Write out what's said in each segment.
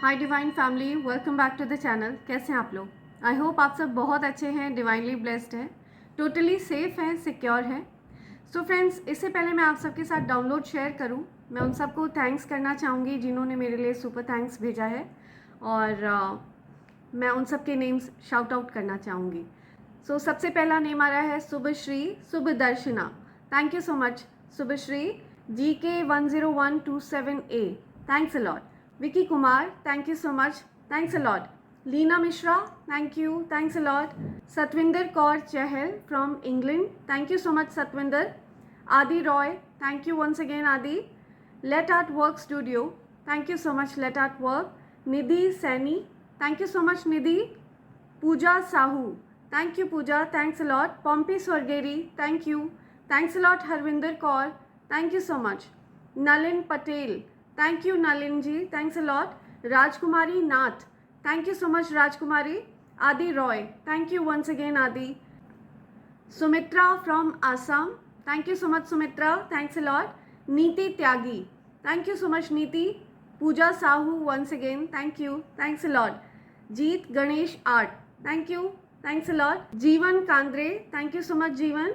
Hi divine family, welcome back to the channel. कैसे हैं आप लोग? आई होप आप सब बहुत अच्छे हैं, डिवाइनली ब्लेस्ड हैं, टोटली सेफ हैं, सिक्योर हैं। सो फ्रेंड्स, इससे पहले मैं आप सबके साथ डाउनलोड शेयर करूं, मैं उन सबको थैंक्स करना चाहूँगी जिन्होंने मेरे लिए सुपर थैंक्स भेजा है, और मैं उन सब के नेम्स शाउट आउट करना चाहूँगी। सो सबसे पहला नेम आ रहा है Shubhashree Shubhadarshana. Thank you so much Shubhashree. GK10127A, thanks a lot. Vicky Kumar, thank you so much, thanks a lot. Leena Mishra, thank you, thanks a lot. Satwinder Kaur Chahal from England, thank you so much Satwinder. Adi Roy, thank you once again Adi. Let Art Work Studio, thank you so much Let Art Work. Nidhi Saini, thank you so much Nidhi. Pooja Sahu, thank you Pooja, thanks a lot. Pompey Swargeri, thank you, thanks a lot. Harvinder Kaur, thank you so much. Nalin Patel, thank you Nalin ji, thanks a lot. Rajkumari Nath, thank you so much Rajkumari. Adi Roy, thank you once again Adi. Sumitra from Assam, thank you so much Sumitra, thanks a lot. Niti Tyagi, thank you so much Niti. Pooja Sahu once again, thank you, thanks a lot. Jeet Ganesh art, thank you, thanks a lot. Jeevan Kandre, thank you so much Jeevan.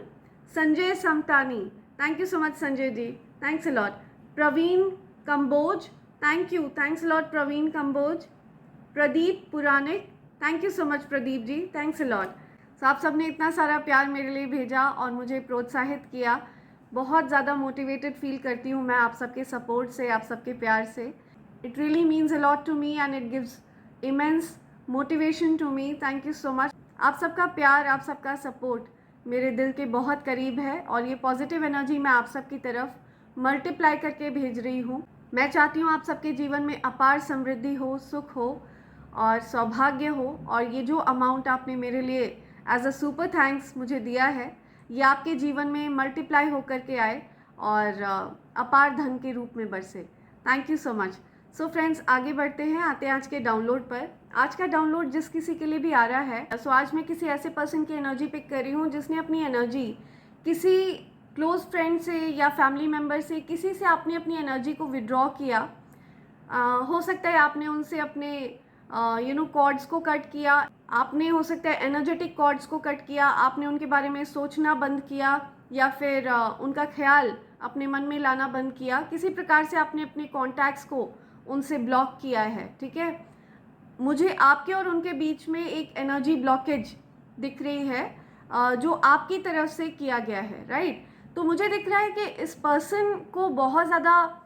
Sanjay Samtani, thank you so much Sanjay ji, thanks a lot. Praveen Kamboj, thank you, thanks lot Praveen Kamboj. Pradeep Puranik, thank you so much Pradeep ji, thanks a lot. So आप सबने इतना सारा प्यार मेरे लिए भेजा और मुझे प्रोत्साहित किया. बहुत ज़्यादा मोटिवेटेड फील करती हूँ मैं आप सबके सपोर्ट से, आप सबके प्यार से. It really means a lot to me and it gives immense motivation to me. Thank you so much. आप सबका प्यार, आप सबका सपोर्ट मेरे दिल के बहुत करीब है और ये पॉजिटिव एनर्जी मैं आप सबकी तरफ मल्टीप्लाई करके भेज रही हूँ. मैं चाहती हूँ आप सबके जीवन में अपार समृद्धि हो, सुख हो और सौभाग्य हो, और ये जो अमाउंट आपने मेरे लिए एज अ सुपर थैंक्स मुझे दिया है, ये आपके जीवन में मल्टीप्लाई होकर के आए और अपार धन के रूप में बरसे. Thank you so much. So friends, आगे बढ़ते हैं, आते हैं आज के डाउनलोड पर. आज का डाउनलोड जिस किसी के लिए भी आ रहा है, सो आज मैं किसी ऐसे पर्सन की एनर्जी पिक कर रही हूँ जिसने अपनी एनर्जी किसी क्लोज फ्रेंड से या फैमिली मेम्बर से, किसी से आपने अपनी एनर्जी को विड्रॉ किया. हो सकता है आपने उनसे अपने कॉर्ड्स को कट किया, आपने हो सकता है एनर्जेटिक कॉर्ड्स को कट किया, आपने उनके बारे में सोचना बंद किया, या फिर उनका ख्याल अपने मन में लाना बंद किया. किसी प्रकार से आपने अपने कॉन्टैक्ट्स को उनसे ब्लॉक किया है. ठीक है, मुझे आपके और उनके बीच में एक एनर्जी ब्लॉकेज दिख रही है जो आपकी तरफ से किया गया है, राइट. तो मुझे दिख रहा है कि इस पर्सन को बहुत ज़्यादा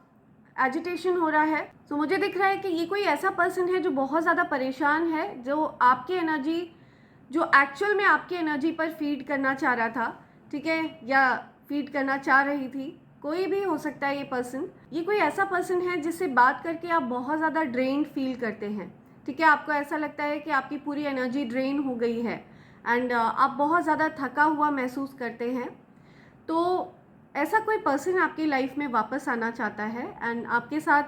एजिटेशन हो रहा है. तो मुझे दिख रहा है कि ये कोई ऐसा पर्सन है जो बहुत ज़्यादा परेशान है, जो आपकी एनर्जी, जो एक्चुअल में आपकी एनर्जी पर फीड करना चाह रहा था, ठीक है, या फीड करना चाह रही थी. कोई भी हो सकता है ये पर्सन. ये कोई ऐसा पर्सन है जिससे बात करके आप बहुत ज़्यादा ड्रेन फील करते हैं. ठीक है, आपको ऐसा लगता है कि आपकी पूरी एनर्जी ड्रेन हो गई है एंड आप बहुत ज़्यादा थका हुआ महसूस करते हैं. तो ऐसा कोई पर्सन आपकी लाइफ में वापस आना चाहता है एंड आपके साथ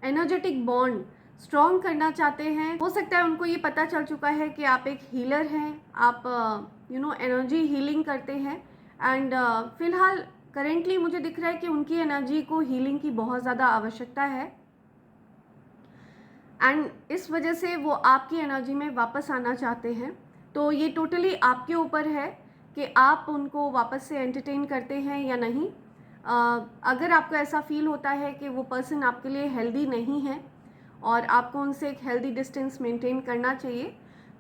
एनर्जेटिक बॉन्ड स्ट्रॉन्ग करना चाहते हैं. हो सकता है उनको ये पता चल चुका है कि आप एक हीलर हैं, आप एनर्जी हीलिंग करते हैं एंड फिलहाल करेंटली मुझे दिख रहा है कि उनकी एनर्जी को हीलिंग की बहुत ज़्यादा आवश्यकता है एंड इस वजह से वो आपकी एनर्जी में वापस आना चाहते हैं. तो ये टोटली आपके ऊपर है कि आप उनको वापस से एंटरटेन करते हैं या नहीं. अगर आपको ऐसा फील होता है कि वो पर्सन आपके लिए हेल्दी नहीं है और आपको उनसे एक हेल्दी डिस्टेंस मेंटेन करना चाहिए,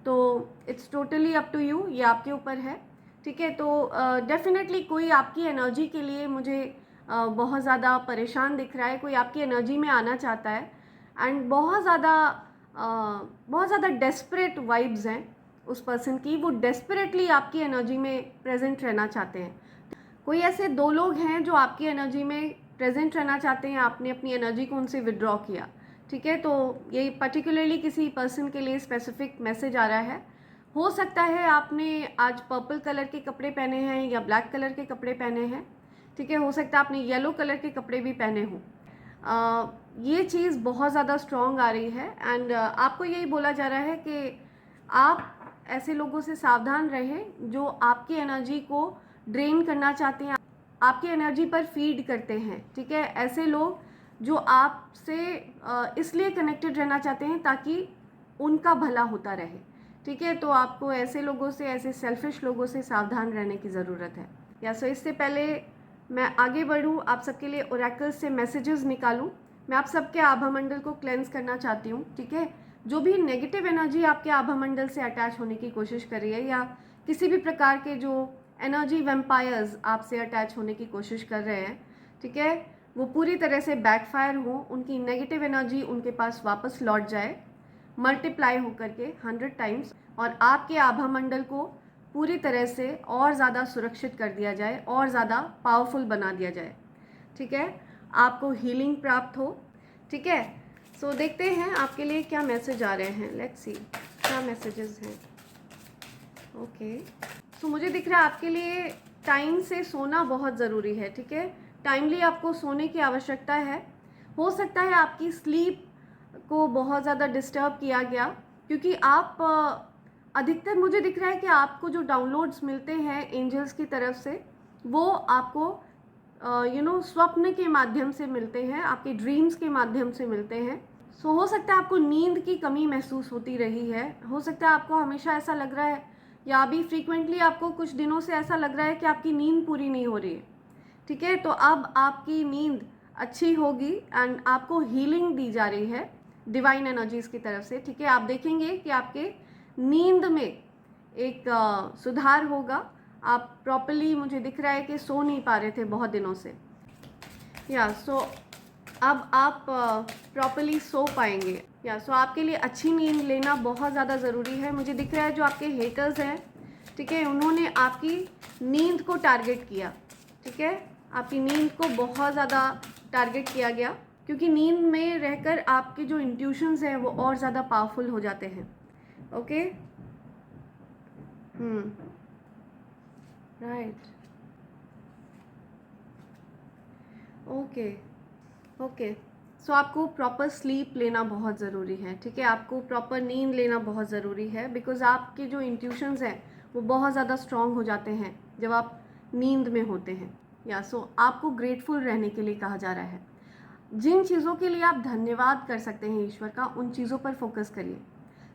तो it's totally up to you, ये आपके ऊपर है. ठीक है, तो डेफिनेटली कोई आपकी एनर्जी के लिए मुझे बहुत ज़्यादा परेशान दिख रहा है. कोई आपकी एनर्जी में आना चाहता है एंड बहुत ज़्यादा डेस्परेट वाइब्स हैं उस पर्सन की. वो डेस्परेटली आपकी एनर्जी में प्रेजेंट रहना चाहते हैं. कोई ऐसे दो लोग हैं जो आपकी एनर्जी में प्रेजेंट रहना चाहते हैं, आपने अपनी एनर्जी को उनसे विड्रॉ किया. ठीक है, तो ये पर्टिकुलरली किसी पर्सन के लिए स्पेसिफिक मैसेज आ रहा है. हो सकता है आपने आज पर्पल कलर के कपड़े पहने हैं या ब्लैक कलर के कपड़े पहने हैं. ठीक है, हो सकता है आपने येलो कलर के कपड़े भी पहने हों. ये चीज़ बहुत ज़्यादा स्ट्रॉन्ग आ रही है एंड आपको यही बोला जा रहा है कि आप ऐसे लोगों से सावधान रहें जो आपकी एनर्जी को ड्रेन करना चाहते हैं, आपकी एनर्जी पर फीड करते हैं. ठीक है, ऐसे लोग जो आपसे इसलिए कनेक्टेड रहना चाहते हैं ताकि उनका भला होता रहे, ठीक है। तो आपको ऐसे लोगों से, ऐसे सेल्फिश लोगों से सावधान रहने की ज़रूरत है। या सो इससे पहले मैं आगे बढ़ूँ, आप सबके लिए ओरेकल से मैसेजेस निकालूँ, मैं आप सबके आभा मंडल को क्लेंस करना चाहती हूँ, ठीक है। जो भी नेगेटिव एनर्जी आपके आभा मंडल से अटैच होने की कोशिश कर रही है, या किसी भी प्रकार के जो एनर्जी वैम्पायर्स आपसे अटैच होने की कोशिश कर रहे हैं, ठीक है, वो पूरी तरह से बैकफायर हो, उनकी नेगेटिव एनर्जी उनके पास वापस लौट जाए, मल्टीप्लाई होकर के 100 टाइम्स, और आपके आभा मंडल को पूरी तरह से और ज़्यादा सुरक्षित कर दिया जाए और ज़्यादा पावरफुल बना दिया जाए, ठीक है। आपको हीलिंग प्राप्त हो, ठीक है। सो देखते हैं आपके लिए क्या मैसेज आ रहे हैं। लेट्स सी क्या मैसेजेस हैं। ओके, सो मुझे दिख रहा है आपके लिए टाइम से सोना बहुत ज़रूरी है, ठीक है। टाइमली आपको सोने की आवश्यकता है। हो सकता है आपकी स्लीप को बहुत ज़्यादा डिस्टर्ब किया गया, क्योंकि आप अधिकतर मुझे दिख रहा है कि आपको जो डाउनलोड्स मिलते हैं एंजल्स की तरफ से, वो आपको स्वप्न के माध्यम से मिलते हैं, आपके ड्रीम्स के माध्यम से मिलते हैं। सो हो सकता है आपको नींद की कमी महसूस होती रही है, हो सकता है आपको हमेशा ऐसा लग रहा है, या अभी फ्रीक्वेंटली आपको कुछ दिनों से ऐसा लग रहा है कि आपकी नींद पूरी नहीं हो रही है, ठीक है। तो अब आपकी नींद अच्छी होगी एंड आपको हीलिंग दी जा रही है डिवाइन एनर्जीज की तरफ से, ठीक है। आप देखेंगे कि आपके नींद में एक सुधार होगा। आप प्रॉपर्ली, मुझे दिख रहा है कि सो नहीं पा रहे थे बहुत दिनों से, या सो अब आप प्रॉपर्ली सो पाएंगे। या सो आपके लिए अच्छी नींद लेना बहुत ज़्यादा ज़रूरी है। मुझे दिख रहा है जो आपके हेटर्स हैं, ठीक है, उन्होंने आपकी नींद को टारगेट किया, ठीक है, आपकी नींद को बहुत ज़्यादा टारगेट किया गया, क्योंकि नींद में रहकर आपके जो इंट्यूशंस हैं वो और ज़्यादा पावरफुल हो जाते हैं। Okay, right, okay, okay. So आपको प्रॉपर स्लीप लेना बहुत ज़रूरी है, ठीक है, आपको प्रॉपर नींद लेना बहुत ज़रूरी है, बिकॉज आपके जो इंट्यूशंस हैं वो बहुत ज़्यादा स्ट्रॉन्ग हो जाते हैं जब आप नींद में होते हैं। या सो आपको ग्रेटफुल रहने के लिए कहा जा रहा है। जिन चीज़ों के लिए आप धन्यवाद कर सकते हैं ईश्वर का, उन चीज़ों पर फोकस करिए,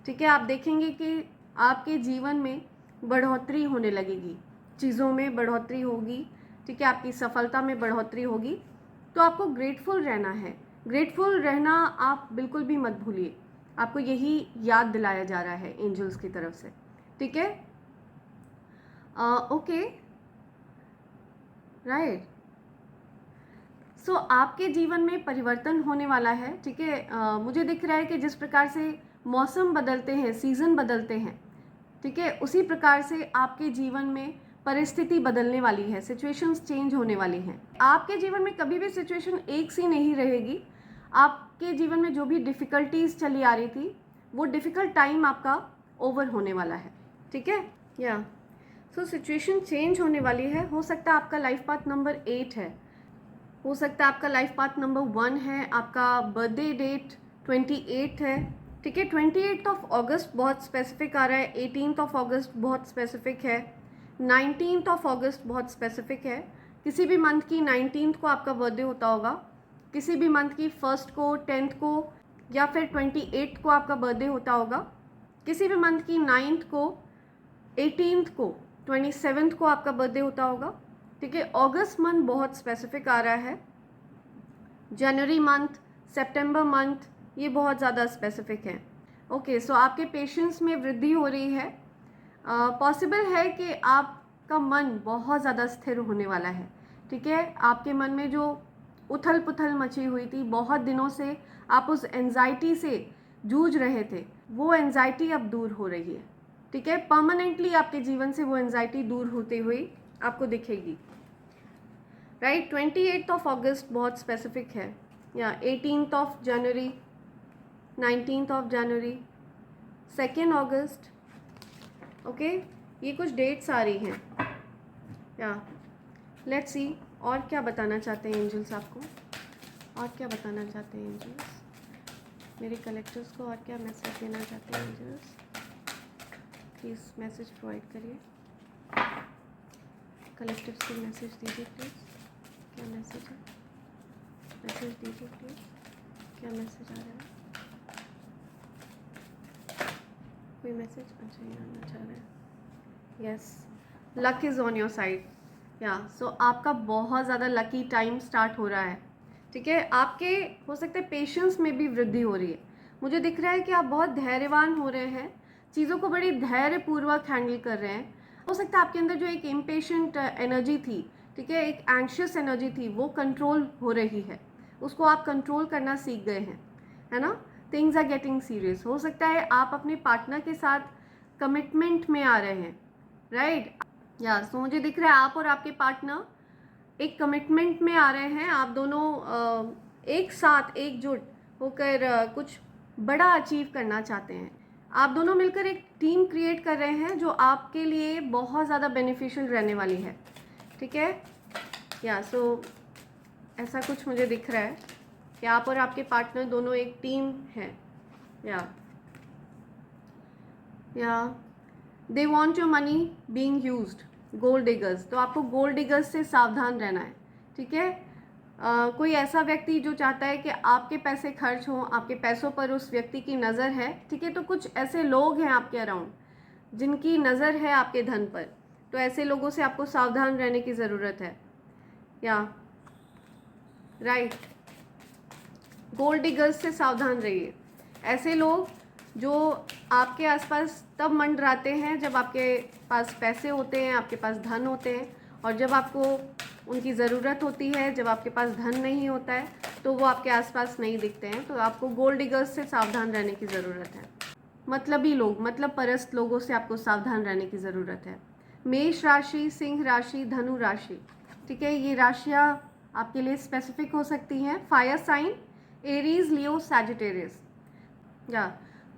ठीक है। आप देखेंगे कि आपके जीवन में बढ़ोतरी होने लगेगी, चीज़ों में बढ़ोतरी होगी, ठीक है, आपकी सफलता में बढ़ोतरी होगी। तो आपको ग्रेटफुल रहना है। ग्रेटफुल रहना आप बिल्कुल भी मत भूलिए, आपको यही याद दिलाया जा रहा है एंजल्स की तरफ से, ठीक है। Okay, right. सो आपके जीवन में परिवर्तन होने वाला है, ठीक है। मुझे दिख रहा है कि जिस प्रकार से मौसम बदलते हैं, सीज़न बदलते हैं, ठीक है, उसी प्रकार से आपके जीवन में परिस्थिति बदलने वाली है, सिचुएशंस चेंज होने वाली हैं। आपके जीवन में कभी भी सिचुएशन एक सी नहीं रहेगी। आपके जीवन में जो भी डिफ़िकल्टीज चली आ रही थी, वो डिफ़िकल्ट टाइम आपका ओवर होने वाला है, ठीक है। या सो सिचुएशन चेंज होने वाली है। हो सकता है आपका लाइफ पाथ नंबर 8 है, हो सकता है आपका लाइफ पाथ नंबर 1 है, आपका बर्थडे डेट 28 है, ठीक है। 28 ऑफ अगस्त बहुत स्पेसिफिक आ रहा है, 18 ऑफ अगस्त बहुत स्पेसिफिक है, 19 ऑफ अगस्त बहुत स्पेसिफिक है। किसी भी मंथ की 19 को आपका बर्थडे होता होगा, किसी भी मंथ की 1 को, 10 को, या फिर 28 को आपका बर्थडे होता होगा। किसी भी मंथ की 9 को, 18 को, 27 को आपका बर्थडे होता होगा, ठीक है। अगस्त मंथ बहुत स्पेसिफिक आ रहा है, जनवरी मंथ, सितंबर मंथ, ये बहुत ज़्यादा स्पेसिफिक है। ओके, सो आपके पेशेंस में वृद्धि हो रही है। पॉसिबल है कि आपका मन बहुत ज़्यादा स्थिर होने वाला है, ठीक है। आपके मन में जो उथल पुथल मची हुई थी, बहुत दिनों से आप उस एंजाइटी से जूझ रहे थे, वो एंजाइटी अब दूर हो रही है, ठीक है। परमानेंटली आपके जीवन से वो एंजाइटी दूर होती हुई आपको दिखेगी, राइट। 28 ऑफ अगस्त बहुत स्पेसिफिक है, या 18 of January, 19 of January, 2 August, okay, ये कुछ डेट्स आ रही हैं। या लेट्स सी और क्या बताना चाहते हैं एंजल्स आपको, और क्या बताना चाहते हैं एंजल्स, मेरे कलेक्टर्स को और क्या मैसेज देना चाहते हैं एंजल्स, प्लीज़ मैसेज प्रोवाइड करिए, कलेक्टिव्स को मैसेज दीजिए प्लीज़, क्या मैसेज है। मैसेज दीजिए प्लीज, क्या मैसेज आ रहा है? कोई मैसेज? अच्छा ये आना चाह रहा है। Yes, luck is on your side. या सो आपका बहुत ज़्यादा लकी टाइम स्टार्ट हो रहा है, ठीक है। आपके हो सकता है पेशेंस में भी वृद्धि हो रही है। मुझे दिख रहा है कि आप बहुत धैर्यवान हो रहे हैं, चीज़ों को बड़ी धैर्यपूर्वक हैंडल कर रहे हैं। हो सकता है आपके अंदर जो एक इम्पेशेंट एनर्जी थी, ठीक है, एक एंग्शियस एनर्जी थी, वो कंट्रोल हो रही है, उसको आप कंट्रोल करना सीख गए हैं, है ना। Things are getting serious. हो सकता है आप अपने पार्टनर के साथ कमिटमेंट में आ रहे हैं, राइट। या सो मुझे दिख रहा है आप और आपके पार्टनर एक कमिटमेंट में आ रहे हैं। आप दोनों एक साथ एकजुट होकर कुछ बड़ा अचीव करना चाहते हैं। आप दोनों मिलकर एक टीम क्रिएट कर रहे हैं जो आपके लिए बहुत ज़्यादा बेनिफिशियल रहने वाली है, ठीक है। या सो ऐसा कुछ मुझे दिख रहा है कि आप और आपके पार्टनर दोनों एक टीम है। या they want your money being used, gold diggers. तो आपको गोल्ड डिगर्स से सावधान रहना है, ठीक है। कोई ऐसा व्यक्ति जो चाहता है कि आपके पैसे खर्च हों, आपके पैसों पर उस व्यक्ति की नज़र है, ठीक है। तो कुछ ऐसे लोग हैं आपके अराउंड जिनकी नज़र है आपके धन पर, तो ऐसे लोगों से आपको सावधान रहने की ज़रूरत है। या राइट, गोल्ड डिगर्स से सावधान रहिए। ऐसे लोग जो आपके आसपास तब मंडराते हैं जब आपके पास पैसे होते हैं, आपके पास धन होते हैं, और जब आपको उनकी ज़रूरत होती है, जब आपके पास धन नहीं होता है, तो वो आपके आसपास नहीं दिखते हैं। तो आपको गोल्ड डिगर्स से सावधान रहने की ज़रूरत है। मतलबी लोग, मतलब परस्त लोगों से आपको सावधान रहने की ज़रूरत है। मेष राशि, सिंह राशि, धनु राशि, ठीक है, ये राशियाँ आपके लिए स्पेसिफिक हो सकती हैं। फायर साइन एरीज, लियो, सैजिटेरियस। या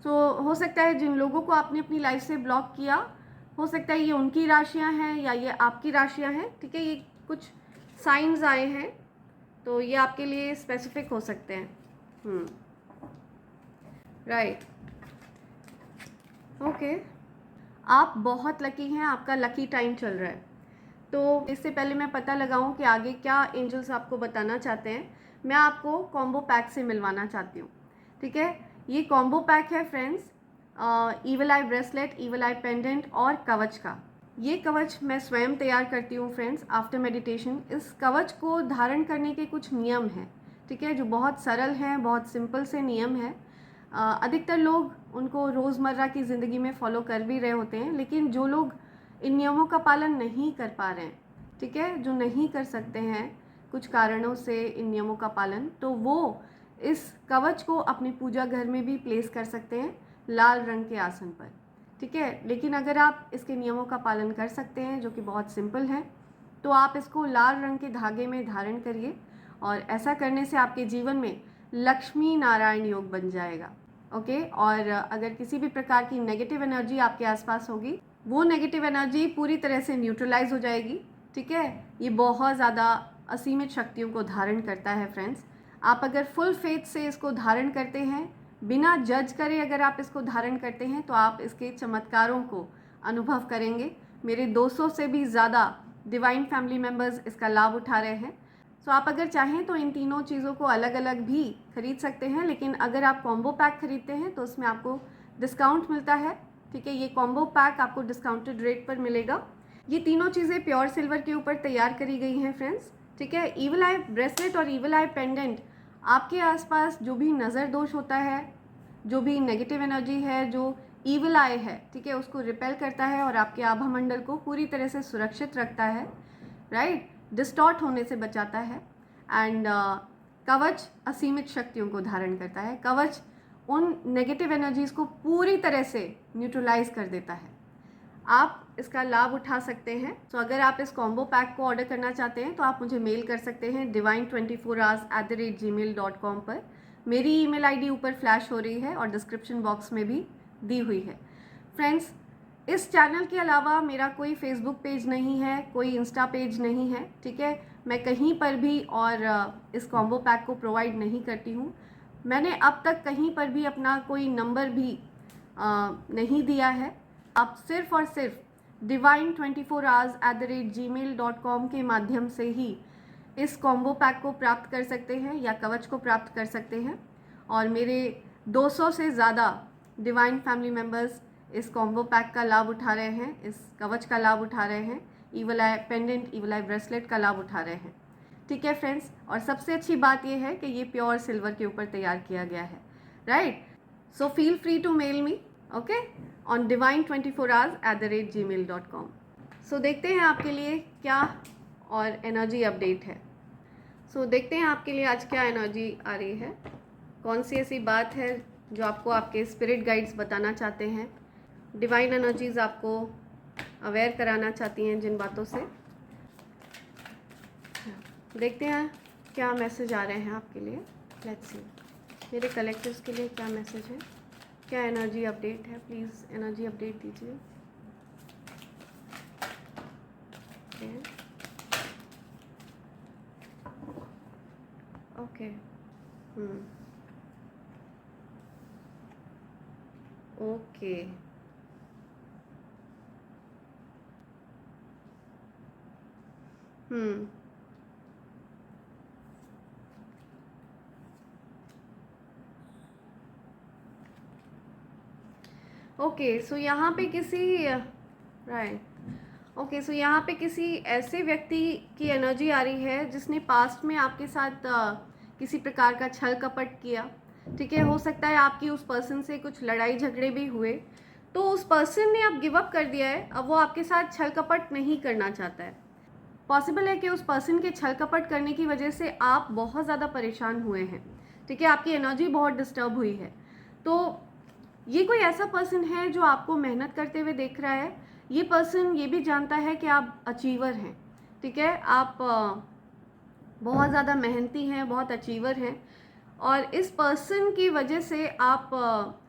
तो हो सकता है जिन लोगों को आपने अपनी लाइफ से ब्लॉक किया, हो सकता है ये उनकी राशियां हैं या ये आपकी राशियां हैं, ठीक है। ये कुछ साइंस आए हैं तो ये आपके लिए स्पेसिफिक हो सकते हैं। Right, okay. आप बहुत लकी हैं, आपका लकी टाइम चल रहा है। तो इससे पहले मैं पता लगाऊं कि आगे क्या एंजल्स आपको बताना चाहते हैं, मैं आपको कॉम्बो पैक से मिलवाना चाहती हूँ, ठीक है। ये कॉम्बो पैक है फ्रेंड्स, ईवल आई ब्रेसलेट, ईवल आई पेंडेंट और कवच का। ये कवच मैं स्वयं तैयार करती हूँ फ्रेंड्स आफ्टर मेडिटेशन। इस कवच को धारण करने के कुछ नियम हैं, ठीक है, जो बहुत सरल हैं, बहुत सिंपल से नियम हैं। अधिकतर लोग उनको रोज़मर्रा की ज़िंदगी में फॉलो कर भी रहे होते हैं, लेकिन जो लोग इन नियमों का पालन नहीं कर पा रहे हैं, ठीक है, जो नहीं कर सकते हैं कुछ कारणों से इन नियमों का पालन, तो वो इस कवच को अपनी पूजा घर में भी प्लेस कर सकते हैं लाल रंग के आसन पर, ठीक है। लेकिन अगर आप इसके नियमों का पालन कर सकते हैं, जो कि बहुत सिंपल है, तो आप इसको लाल रंग के धागे में धारण करिए, और ऐसा करने से आपके जीवन में लक्ष्मी नारायण योग बन जाएगा, ओके। और अगर किसी भी प्रकार की नेगेटिव एनर्जी आपके आसपास होगी, वो नेगेटिव एनर्जी पूरी तरह से न्यूट्रलाइज हो जाएगी, ठीक है। ये बहुत ज़्यादा असीमित शक्तियों को धारण करता है फ्रेंड्स। आप अगर फुल फेथ से इसको धारण करते हैं, बिना जज करे अगर आप इसको धारण करते हैं, तो आप इसके चमत्कारों को अनुभव करेंगे। मेरे 200 से भी ज़्यादा डिवाइन फैमिली मेम्बर्स इसका लाभ उठा रहे हैं। सो आप अगर चाहें तो इन तीनों चीज़ों को अलग अलग भी खरीद सकते हैं, लेकिन अगर आप कॉम्बो पैक खरीदते हैं तो उसमें आपको डिस्काउंट मिलता है, ठीक है। ये कॉम्बो पैक आपको डिस्काउंटेड रेट पर मिलेगा। ये तीनों चीज़ें प्योर सिल्वर के ऊपर तैयार करी गई हैं फ्रेंड्स, ठीक है। ईवल आई ब्रेसलेट और ईवल आई पेंडेंट आपके आसपास जो भी नज़र दोष होता है, जो भी नेगेटिव एनर्जी है, जो ईवल आई है, ठीक है, उसको रिपेल करता है और आपके आभा मंडल को पूरी तरह से सुरक्षित रखता है, राइट, डिस्टॉर्ट होने से बचाता है। एंड कवच असीमित शक्तियों को धारण करता है। कवच उन नेगेटिव एनर्जीज़ को पूरी तरह से न्यूट्रलाइज कर देता है। आप इसका लाभ उठा सकते हैं। तो अगर आप इस कॉम्बो पैक को ऑर्डर करना चाहते हैं तो आप मुझे मेल कर सकते हैं divine24hours@gmail.com पर। मेरी ईमेल आईडी ऊपर फ्लैश हो रही है और डिस्क्रिप्शन बॉक्स में भी दी हुई है। फ्रेंड्स, इस चैनल के अलावा मेरा कोई फेसबुक पेज नहीं है, कोई इंस्टा पेज नहीं है, ठीक है। मैं कहीं पर भी और इस कॉम्बो पैक को प्रोवाइड नहीं करती हूँ। मैंने अब तक कहीं पर भी अपना कोई नंबर भी नहीं दिया है। आप सिर्फ़ और सिर्फ divine24hours@gmail.com के माध्यम से ही इस कॉम्बो पैक को प्राप्त कर सकते हैं या कवच को प्राप्त कर सकते हैं। और मेरे 200 से ज़्यादा डिवाइन फैमिली मेम्बर्स इस कॉम्बो पैक का लाभ उठा रहे हैं, इस कवच का लाभ उठा रहे हैं, ईवल आई पेंडेंट, ईवल आई ब्रेसलेट का लाभ उठा रहे हैं। ठीक है फ्रेंड्स, और सबसे अच्छी बात यह है कि ये प्योर सिल्वर के ऊपर तैयार किया गया है, right. So feel free to mail me, okay, on divine24hours@gmail.com। So देखते हैं आपके लिए क्या और एनर्जी अपडेट है। सो देखते हैं आपके लिए आज क्या एनर्जी आ रही है, कौन सी ऐसी बात है जो आपको आपके स्पिरिट गाइड्स बताना चाहते हैं, डिवाइन एनर्जीज आपको अवेयर कराना चाहती हैं जिन बातों से। देखते हैं क्या मैसेज आ रहे हैं आपके लिए। लेट्स सी मेरे कलेक्टिव्स के लिए क्या मैसेज है, क्या एनर्जी अपडेट है। प्लीज़ एनर्जी अपडेट दीजिए। Okay, okay, okay. सो यहाँ पे किसी राइट, ओके, सो यहाँ पे किसी ऐसे व्यक्ति की एनर्जी आ रही है जिसने पास्ट में आपके साथ किसी प्रकार का छल कपट किया। ठीक है, हो सकता है आपकी उस पर्सन से कुछ लड़ाई झगड़े भी हुए, तो उस पर्सन ने अब गिव अप कर दिया है, अब वो आपके साथ छल कपट नहीं करना चाहता है। पॉसिबल है कि उस पर्सन के छल कपट करने की वजह से आप बहुत ज़्यादा परेशान हुए हैं। ठीक है, आपकी एनर्जी बहुत डिस्टर्ब हुई है। तो ये कोई ऐसा पर्सन है जो आपको मेहनत करते हुए देख रहा है। ये पर्सन ये भी जानता है कि आप अचीवर हैं। ठीक है, आप बहुत ज़्यादा मेहनती हैं, बहुत अचीवर हैं, और इस पर्सन की वजह से आप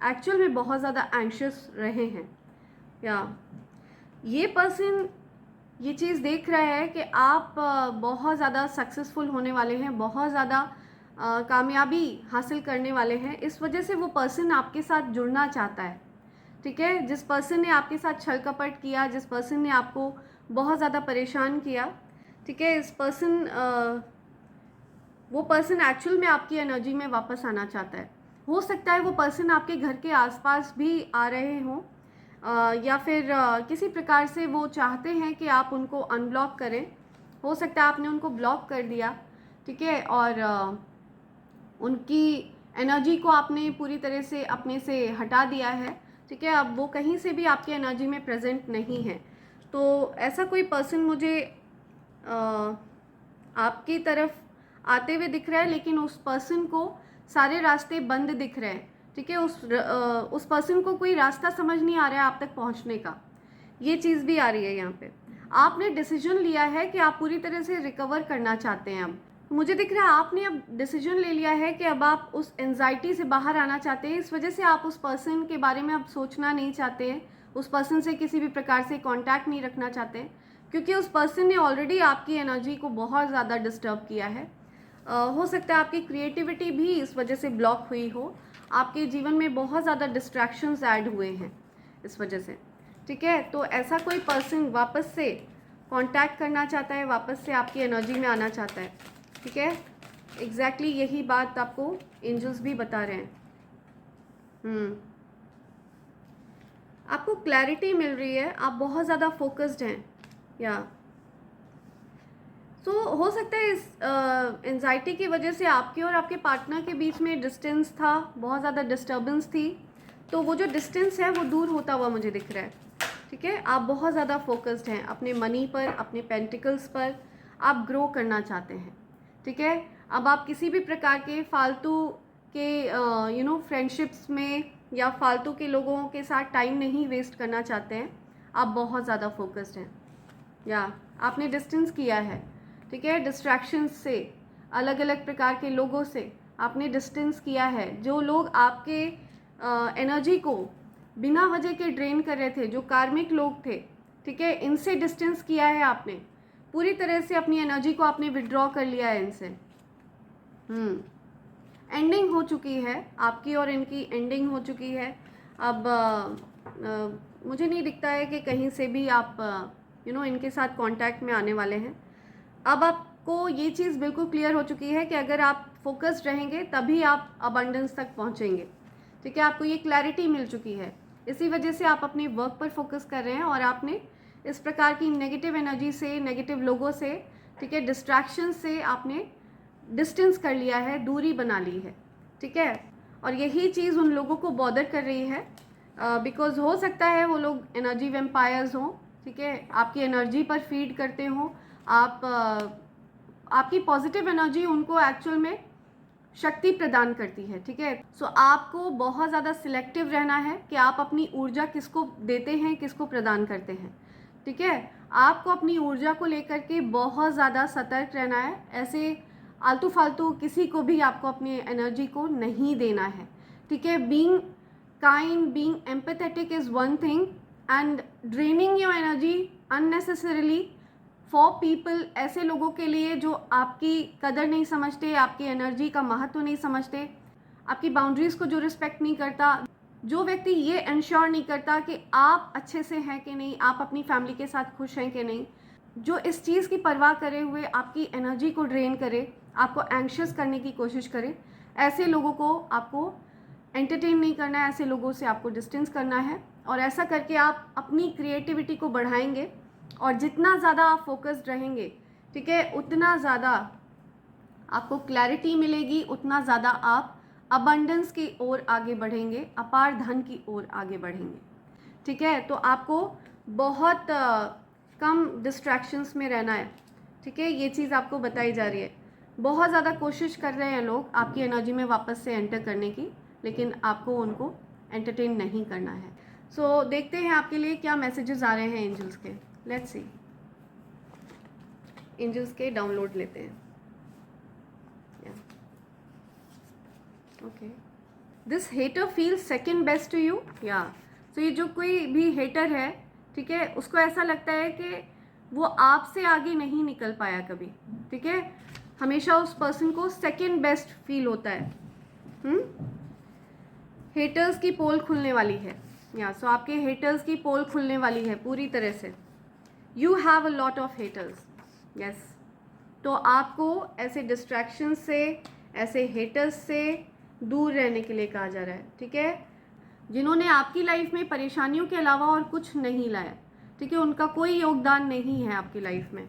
एक्चुअल में बहुत ज़्यादा एंशियस रहे हैं। या ये पर्सन ये चीज़ देख रहा है कि आप बहुत ज़्यादा सक्सेसफुल होने वाले हैं, बहुत ज़्यादा कामयाबी हासिल करने वाले हैं। इस वजह से वो पर्सन आपके साथ जुड़ना चाहता है। ठीक है, जिस पर्सन ने आपके साथ छल कपट किया, जिस पर्सन ने आपको बहुत ज़्यादा परेशान किया, ठीक है, इस पर्सन वो पर्सन एक्चुअल में आपकी एनर्जी में वापस आना चाहता है। हो सकता है वो पर्सन आपके घर के आसपास भी आ रहे हों, या फिर किसी प्रकार से वो चाहते हैं कि आप उनको अनब्लॉक करें। हो सकता है आपने उनको ब्लॉक कर दिया, ठीक है, और उनकी एनर्जी को आपने पूरी तरह से अपने से हटा दिया है। ठीक है, अब वो कहीं से भी आपकी एनर्जी में प्रेजेंट नहीं है। तो ऐसा कोई पर्सन मुझे आपकी तरफ आते हुए दिख रहा है, लेकिन उस पर्सन को सारे रास्ते बंद दिख रहे हैं। ठीक है, उस पर्सन को कोई रास्ता समझ नहीं आ रहा है आप तक पहुंचने का। ये चीज़ भी आ रही है यहाँ पे। आपने डिसीजन लिया है कि आप पूरी तरह से रिकवर करना चाहते हैं। अब मुझे दिख रहा है आपने अब डिसीजन ले लिया है कि अब आप उस एंजाइटी से बाहर आना चाहते हैं। इस वजह से आप उस पर्सन के बारे में अब सोचना नहीं चाहते हैं, उस पर्सन से किसी भी प्रकार से कांटेक्ट नहीं रखना चाहते हैं, क्योंकि उस पर्सन ने ऑलरेडी आपकी एनर्जी को बहुत ज़्यादा डिस्टर्ब किया है। हो सकता है आपकी क्रिएटिविटी भी इस वजह से ब्लॉक हुई हो, आपके जीवन में बहुत ज़्यादा डिस्ट्रैक्शंस ऐड हुए हैं इस वजह से। ठीक है, तो ऐसा कोई पर्सन वापस से कांटेक्ट करना चाहता है, वापस से आपकी एनर्जी में आना चाहता है। ठीक है, एग्जैक्टली यही बात आपको एंजल्स भी बता रहे हैं। आपको क्लैरिटी मिल रही है, आप बहुत ज़्यादा फोकस्ड हैं। या तो हो सकता है इस एंजाइटी की वजह से आपके और आपके पार्टनर के बीच में डिस्टेंस था, बहुत ज़्यादा डिस्टर्बेंस थी, तो वो जो डिस्टेंस है वो दूर होता हुआ मुझे दिख रहा है। ठीक है, आप बहुत ज़्यादा फोकस्ड हैं अपने मनी पर, अपने पेंटिकल्स पर, आप ग्रो करना चाहते हैं। ठीक है, अब आप किसी भी प्रकार के फालतू के फ्रेंडशिप्स में या फालतू के लोगों के साथ टाइम नहीं वेस्ट करना चाहते हैं। आप बहुत ज़्यादा फोकस्ड हैं, या आपने डिस्टेंस किया है। ठीक है, डिस्ट्रैक्शंस से, अलग अलग प्रकार के लोगों से आपने डिस्टेंस किया है। जो लोग आपके एनर्जी को बिना वजह के ड्रेन कर रहे थे, जो कार्मिक लोग थे, ठीक है, इनसे डिस्टेंस किया है आपने। पूरी तरह से अपनी एनर्जी को आपने विड्रॉ कर लिया है इनसे। एंडिंग हो चुकी है, आपकी और इनकी एंडिंग हो चुकी है। अब मुझे नहीं दिखता है कि कहीं से भी आप इनके साथ कांटेक्ट में आने वाले हैं। अब आप आपको ये चीज़ बिल्कुल क्लियर हो चुकी है कि अगर आप फोकस्ड रहेंगे तभी आप अबंडेंस तक पहुँचेंगे, ठीक है। आपको ये क्लैरिटी मिल चुकी है, इसी वजह से आप अपने वर्क पर फोकस कर रहे हैं और आपने इस प्रकार की नेगेटिव एनर्जी से, नेगेटिव लोगों से, ठीक है, डिस्ट्रैक्शन से आपने डिस्टेंस कर लिया है, दूरी बना ली है, ठीक है। और यही चीज़ उन लोगों को बॉदर कर रही है, बिकॉज हो सकता है वो लोग एनर्जी वेम्पायर्स हों, ठीक है, आपकी एनर्जी पर फीड करते हों, आपकी पॉजिटिव एनर्जी उनको एक्चुअल में शक्ति प्रदान करती है, ठीक है। सो आपको बहुत ज़्यादा सिलेक्टिव रहना है कि आप अपनी ऊर्जा किसको देते हैं, किसको प्रदान करते हैं, ठीक है। आपको अपनी ऊर्जा को लेकर के बहुत ज़्यादा सतर्क रहना है, ऐसे आलतू फालतू किसी को भी आपको अपनी एनर्जी को नहीं देना है, ठीक है। Being kind, being empathetic is one thing and draining your energy unnecessarily for people, ऐसे लोगों के लिए जो आपकी कदर नहीं समझते, आपकी एनर्जी का महत्व नहीं समझते, आपकी बाउंड्रीज़ को जो रिस्पेक्ट नहीं करता, जो व्यक्ति ये इंश्योर नहीं करता कि आप अच्छे से हैं कि नहीं, आप अपनी फैमिली के साथ खुश हैं कि नहीं, जो इस चीज़ की परवाह करे हुए आपकी एनर्जी को ड्रेन करे, आपको एंग्शियस करने की कोशिश करे, ऐसे लोगों को आपको एंटरटेन नहीं करना है, ऐसे लोगों से आपको डिस्टेंस करना है। और ऐसा करके आप अपनी क्रिएटिविटी को बढ़ाएंगे और जितना ज़्यादा आप फोकस्ड रहेंगे, ठीक है, उतना ज़्यादा आपको क्लैरिटी मिलेगी, उतना ज़्यादा आप अबंडेंस की ओर आगे बढ़ेंगे, अपार धन की ओर आगे बढ़ेंगे, ठीक है। तो आपको बहुत कम डिस्ट्रैक्शंस में रहना है, ठीक है, ये चीज़ आपको बताई जा रही है। बहुत ज़्यादा कोशिश कर रहे हैं लोग आपकी एनर्जी में वापस से एंटर करने की, लेकिन आपको उनको एंटरटेन नहीं करना है। सो देखते हैं आपके लिए क्या मैसेजेस आ रहे हैं एंजल्स के। लेट्स सी, एंजल्स के डाउनलोड लेते हैं। Okay, this hater feels second best to you, या सो ये जो कोई भी हेटर है, ठीक है, उसको ऐसा लगता है कि वो आपसे आगे नहीं निकल पाया कभी, ठीक है, हमेशा उस पर्सन को सेकेंड बेस्ट फील होता है। हेटर्स की पोल खुलने वाली है, या सो आपके हेटर्स की पोल खुलने वाली है पूरी तरह से। You have a lot of haters, yes. तो आपको ऐसे डिस्ट्रैक्शन से, ऐसे हेटर्स से दूर रहने के लिए कहा जा रहा है, ठीक है, जिन्होंने आपकी लाइफ में परेशानियों के अलावा और कुछ नहीं लाया, ठीक है, उनका कोई योगदान नहीं है आपकी लाइफ में।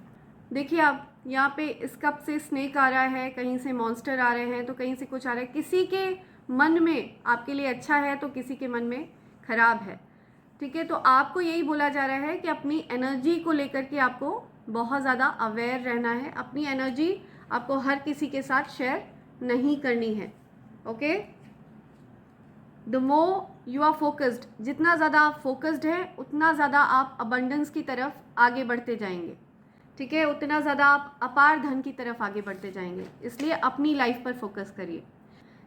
देखिए आप यहाँ पे इस कप से स्नेक आ रहा है, कहीं से मॉन्स्टर आ रहे हैं, तो कहीं से कुछ आ रहा है। किसी के मन में आपके लिए अच्छा है तो किसी के मन में खराब है, ठीक है। तो आपको यही बोला जा रहा है कि अपनी एनर्जी को लेकर के आपको बहुत ज़्यादा अवेयर रहना है, अपनी एनर्जी आपको हर किसी के साथ शेयर नहीं करनी है, okay. The more you are focused, जितना ज़्यादा आप फोकस्ड हैं उतना ज़्यादा आप अबंडेंस की तरफ आगे बढ़ते जाएंगे, ठीक है, उतना ज़्यादा आप अपार धन की तरफ आगे बढ़ते जाएंगे। इसलिए अपनी लाइफ पर फोकस करिए।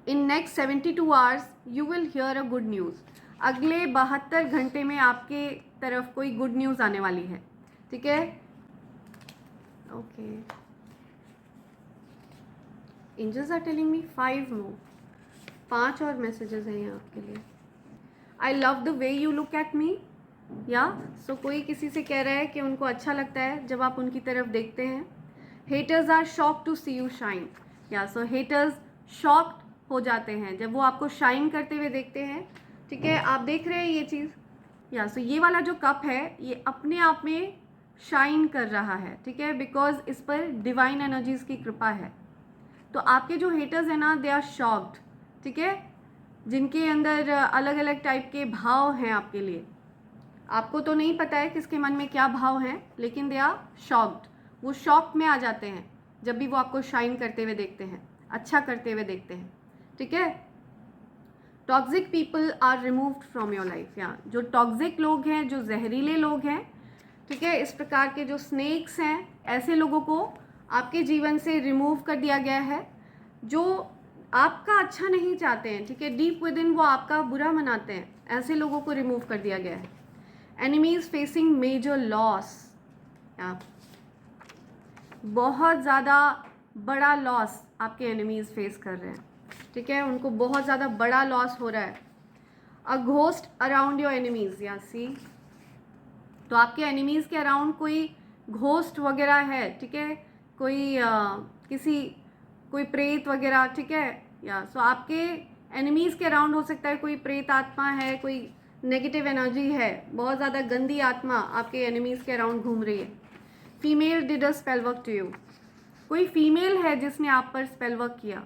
In next 72 hours you will hear a good news, अगले 72 घंटे में आपके तरफ कोई गुड न्यूज़ आने वाली है, ठीक है, okay. Angels are telling me 5 more, 5 और मैसेजेस हैं यहाँ आपके लिए। I love the way you look at me, या सो कोई किसी से कह रहा है कि उनको अच्छा लगता है जब आप उनकी तरफ देखते हैं। Haters are shocked to see you shine, या सो हेटर्स शॉक्ड हो जाते हैं जब वो आपको शाइन करते हुए देखते हैं, ठीक है, आप देख रहे हैं ये चीज़, या सो ये वाला जो कप है ये अपने आप में शाइन कर रहा है, ठीक है, बिकॉज इस पर डिवाइन एनर्जीज़ की कृपा है। तो आपके जो हेटर्स हैं ना, दे आर शॉक्ड, ठीक है, जिनके अंदर अलग अलग टाइप के भाव हैं आपके लिए। आपको तो नहीं पता है किसके मन में क्या भाव हैं, लेकिन दे आर शॉक्ड, वो शॉक में आ जाते हैं जब भी वो आपको शाइन करते हुए देखते हैं, अच्छा करते हुए देखते हैं, ठीक है। Toxic people are removed from your life, या जो टॉक्सिक लोग हैं, जो जहरीले लोग हैं, ठीक है, इस प्रकार के जो स्नेक्स हैं, ऐसे लोगों को आपके जीवन से रिमूव कर दिया गया है, जो आपका अच्छा नहीं चाहते हैं, ठीक है, डीप विद इन वो आपका बुरा मनाते हैं, ऐसे लोगों को रिमूव कर दिया गया है। एनिमीज फेसिंग मेजर लॉस, बहुत ज़्यादा बड़ा लॉस आपके एनिमीज फेस कर रहे हैं, ठीक है, उनको बहुत ज़्यादा बड़ा लॉस हो रहा है। A ghost around your enemies, या सी, तो आपके एनिमीज़ के अराउंड कोई घोस्ट वगैरह है, ठीक है, कोई प्रेत वगैरह, ठीक है, या सो आपके एनिमीज़ के अराउंड हो सकता है कोई प्रेत आत्मा है, कोई नेगेटिव एनर्जी है, बहुत ज़्यादा गंदी आत्मा आपके एनिमीज़ के अराउंड घूम रही है। Female did a spell work to you, कोई फीमेल है जिसने आप पर स्पेल वर्क किया,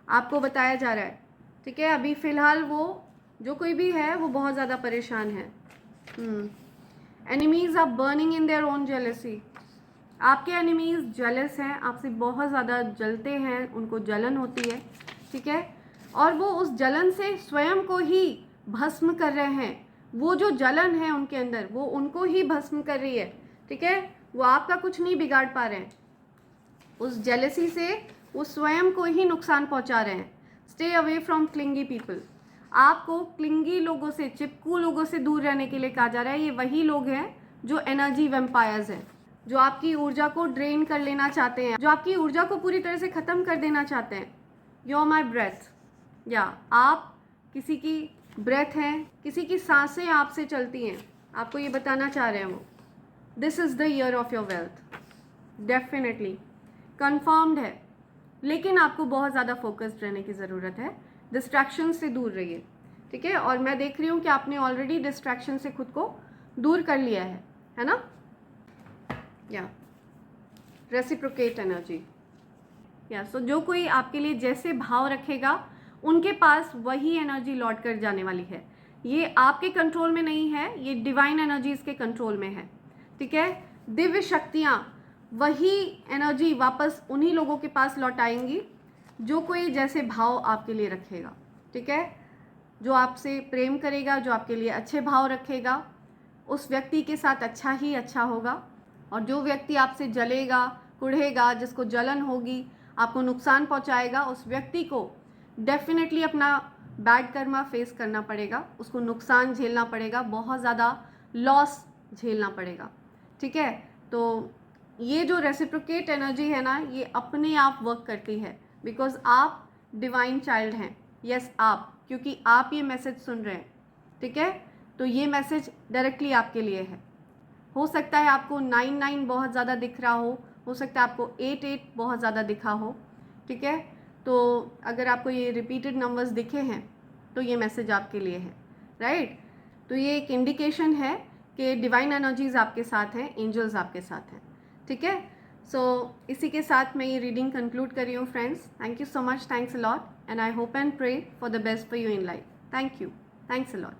आपको बताया जा रहा है, ठीक है। अभी फ़िलहाल वो जो कोई भी है वो बहुत ज़्यादा परेशान है। Enemies are burning in their own jealousy, आपके एनिमीज़ जेलस हैं, आपसे बहुत ज़्यादा जलते हैं, उनको जलन होती है, ठीक है, और वो उस जलन से स्वयं को ही भस्म कर रहे हैं। वो जो जलन है उनके अंदर वो उनको ही भस्म कर रही है, ठीक है, वो आपका कुछ नहीं बिगाड़ पा रहे हैं। उस जेलसी से वो स्वयं को ही नुकसान पहुंचा रहे हैं। Stay away from clingy people, आपको क्लिंगी लोगों से, चिपकू लोगों से दूर रहने के लिए कहा जा रहा है। ये वही लोग हैं जो एनर्जी वेम्पायर्स हैं, जो आपकी ऊर्जा को ड्रेन कर लेना चाहते हैं, जो आपकी ऊर्जा को पूरी तरह से ख़त्म कर देना चाहते हैं। यू आर माई ब्रेथ, या आप किसी की ब्रेथ हैं, किसी की सांसें आपसे चलती हैं, आपको ये बताना चाह रहे हैं वो। This is the year of your wealth, definitely confirmed है, लेकिन आपको बहुत ज़्यादा फोकस्ड रहने की ज़रूरत है। डिस्ट्रैक्शन से दूर रहिए, ठीक है। और मैं देख रही हूँ कि आपने ऑलरेडी डिस्ट्रैक्शन से खुद को दूर कर लिया है ना। या रेसिप्रोकेट एनर्जी, या सो जो कोई आपके लिए जैसे भाव रखेगा उनके पास वही एनर्जी लौट कर जाने वाली है। ये आपके कंट्रोल में नहीं है, ये डिवाइन एनर्जीज के कंट्रोल में है, ठीक है। दिव्य शक्तियाँ वही एनर्जी वापस उन्हीं लोगों के पास लौट आएंगी जो कोई जैसे भाव आपके लिए रखेगा, ठीक है। जो आपसे प्रेम करेगा, जो आपके लिए अच्छे भाव रखेगा, उस व्यक्ति के साथ अच्छा ही अच्छा होगा। और जो व्यक्ति आपसे जलेगा, कुढ़ेगा, जिसको जलन होगी, आपको नुकसान पहुंचाएगा, उस व्यक्ति को डेफिनेटली अपना बैड कर्मा फेस करना पड़ेगा, उसको नुकसान झेलना पड़ेगा, बहुत ज़्यादा लॉस झेलना पड़ेगा, ठीक है। तो ये जो रेसिप्रोकेट एनर्जी है ना, ये अपने आप वर्क करती है, बिकॉज आप डिवाइन चाइल्ड हैं। यस आप, क्योंकि आप ये मैसेज सुन रहे हैं, ठीक है। तो ये मैसेज डायरेक्टली आपके लिए है। हो सकता है आपको 99 बहुत ज़्यादा दिख रहा हो सकता है आपको 88 बहुत ज़्यादा दिखा हो, ठीक है। तो अगर आपको ये रिपीटेड नंबर्स दिखे हैं तो ये मैसेज आपके लिए है, राइट। तो ये एक इंडिकेशन है कि डिवाइन एनर्जीज आपके साथ हैं, एंजल्स आपके साथ हैं, ठीक है। सो इसी के साथ मैं ये रीडिंग कंक्लूड कर रही हूँ friends. Thank you so much, thanks a lot, and I hope and pray for the best for you in life. Thank you, thanks a lot.